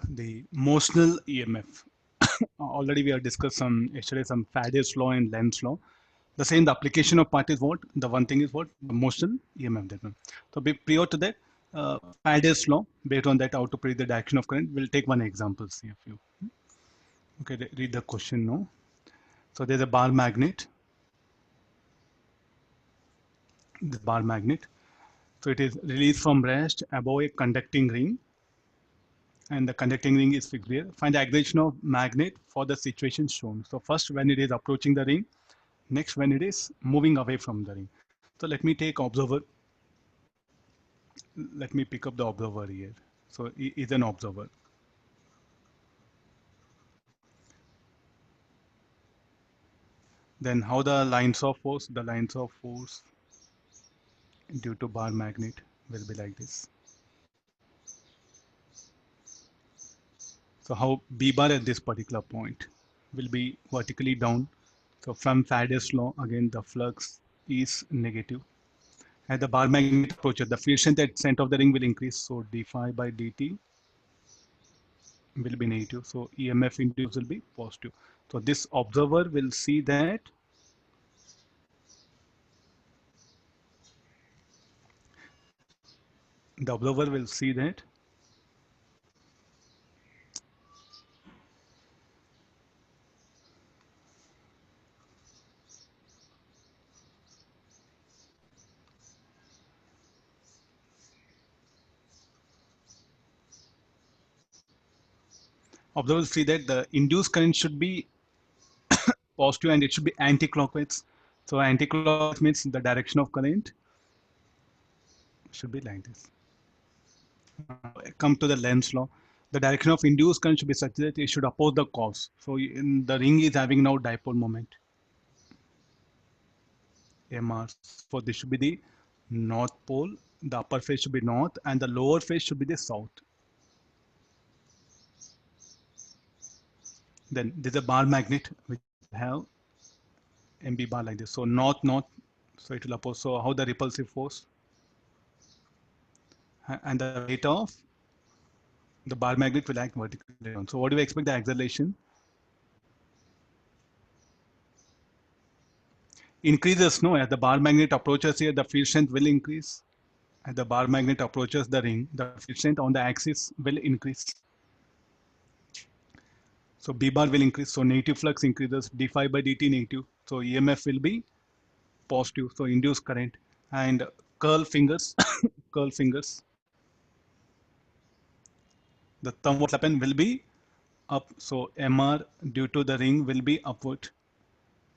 the motional EMF. Already we have discussed yesterday some Faraday's law and Lenz law. The same, the application of part is what? The one thing is what? The motional EMF. That one. So prior to that, Faraday's law, based on that, how to predict the direction of current. We'll take one example. See a few. Okay, read the question now. So there's a bar magnet. This bar magnet. So it is released from rest above a conducting ring, and the conducting ring is fixed here. Find the acceleration of magnet for the situation shown. So first when it is approaching the ring, next when it is moving away from the ring. So let me take observer. Let me pick up the observer here. So he is an observer. Then how the lines of force? The lines of force due to bar magnet will be like this. So how B bar at this particular point will be vertically down. So from Faraday's law, again the flux is negative. As the bar magnet approaches, the field strength at center of the ring will increase. So d phi by dt will be negative. So EMF induced will be positive. So this observer will see that the observer will see that observer will see that the induced current should be positive and it should be anti-clockwise. So anti-clockwise means the direction of current should be like this. Come to the Lenz law. The direction of induced current should be such that it should oppose the cause. So the ring is having now dipole moment. MR. So this should be the north pole. The upper face should be north and the lower face should be the south. Then there's a bar magnet which have MB bar like this. So north, north. So it will oppose. So how the repulsive force and the weight of the bar magnet will act vertically down. So what do we expect the acceleration? Increases, no, as the bar magnet approaches here, the field strength will increase. As the bar magnet approaches the ring, the field strength on the axis will increase. So B bar will increase. So negative flux increases, d phi by dt negative. So EMF will be positive. So induced current and curl fingers, curl fingers. The thumb what happen will be up. So MR due to the ring will be upward.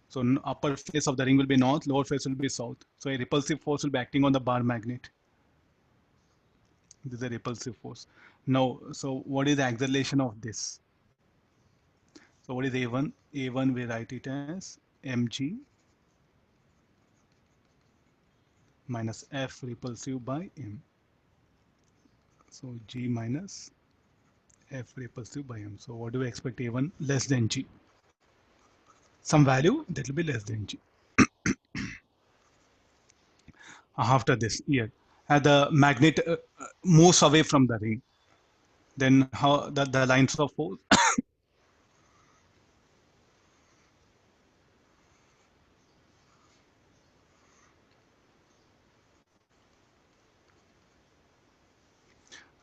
So upper face of the ring will be north, lower face will be south. So a repulsive force will be acting on the bar magnet. This is a repulsive force. Now, so what is the acceleration of this? So what is A1? A1 we write it as mg minus F repulsive by m. So g minus F repulsive by m. So what do we expect? A1 less than g. Some value that will be less than g. After this here, as the magnet moves away from the ring, then how the lines of force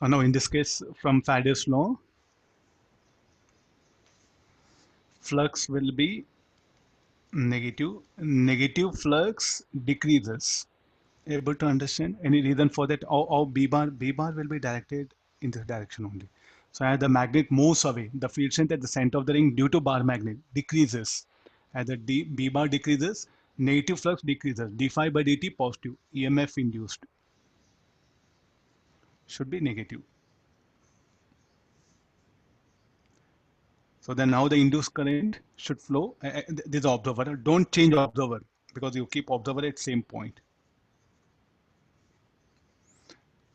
now in this case from Faraday's law, flux will be negative. Negative flux decreases. Able to understand any reason for that? Or B bar will be directed in this direction only. So as the magnet moves away, the field strength at the center of the ring due to bar magnet decreases. As the B bar decreases, negative flux decreases. d phi by dt positive. EMF induced should be negative. So then now the induced current should flow. This is observer. Don't change observer because you keep observer at same point.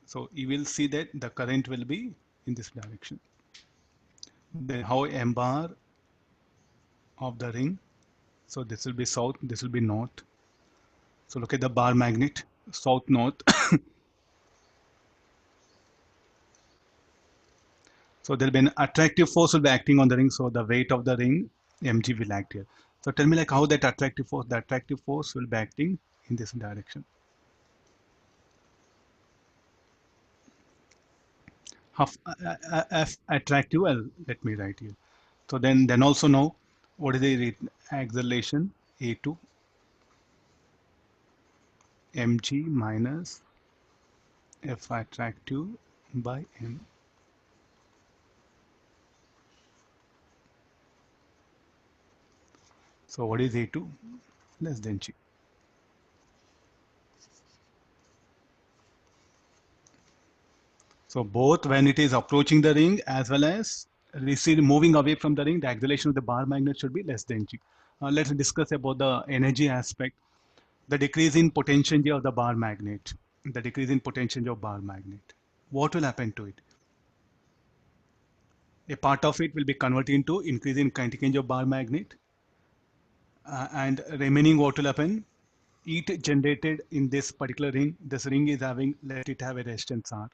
So you will see that the current will be in this direction. Then how M bar of the ring. So this will be south, this will be north. So look at the bar magnet, south, north. So there'll be an attractive force will be acting on the ring. So the weight of the ring, mg, will act here. So tell me like how that the attractive force will be acting in this direction. Half F attractive. Well, let me write here. So then also know what is the acceleration A2 mg minus F attractive by m. So what is A2? Less than g. So both when it is approaching the ring as well as moving away from the ring, the acceleration of the bar magnet should be less than g. Let's discuss about the energy aspect. The decrease in potential of the bar magnet. The decrease in potential of bar magnet. What will happen to it? A part of it will be converted into increase in kinetic energy of bar magnet, and remaining what will happen? Heat generated in this particular ring. This ring is having, let it have a resistance R,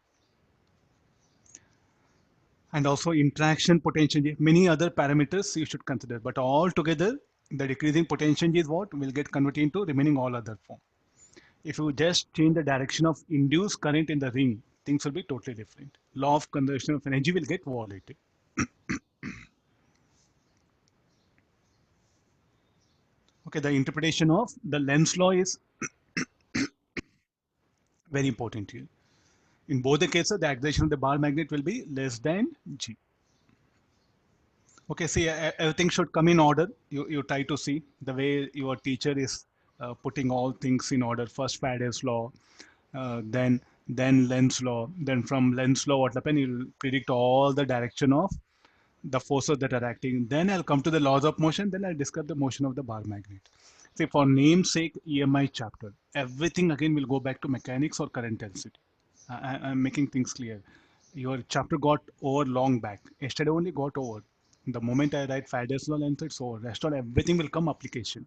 and also interaction potential, many other parameters you should consider, but all together the decreasing potential is what will get converted into remaining all other form. If you just change the direction of induced current in the ring, things will be totally different. Law of conservation of energy will get violated. Okay, the interpretation of the Lenz law is very important here. In both the cases, the acceleration of the bar magnet will be less than g. Okay, see, everything should come in order. You try to see the way your teacher is putting all things in order. First Faraday's law, then Lenz law. Then from Lenz law, what happen? You'll predict all the direction of the forces that are acting. Then I'll come to the laws of motion. Then I'll describe the motion of the bar magnet. See, for namesake EMI chapter, everything again will go back to mechanics or current density. I'm making things clear. Your chapter got over long back. Yesterday only got over. The moment I write Faraday's law, length, it's over. Rest of everything will come application.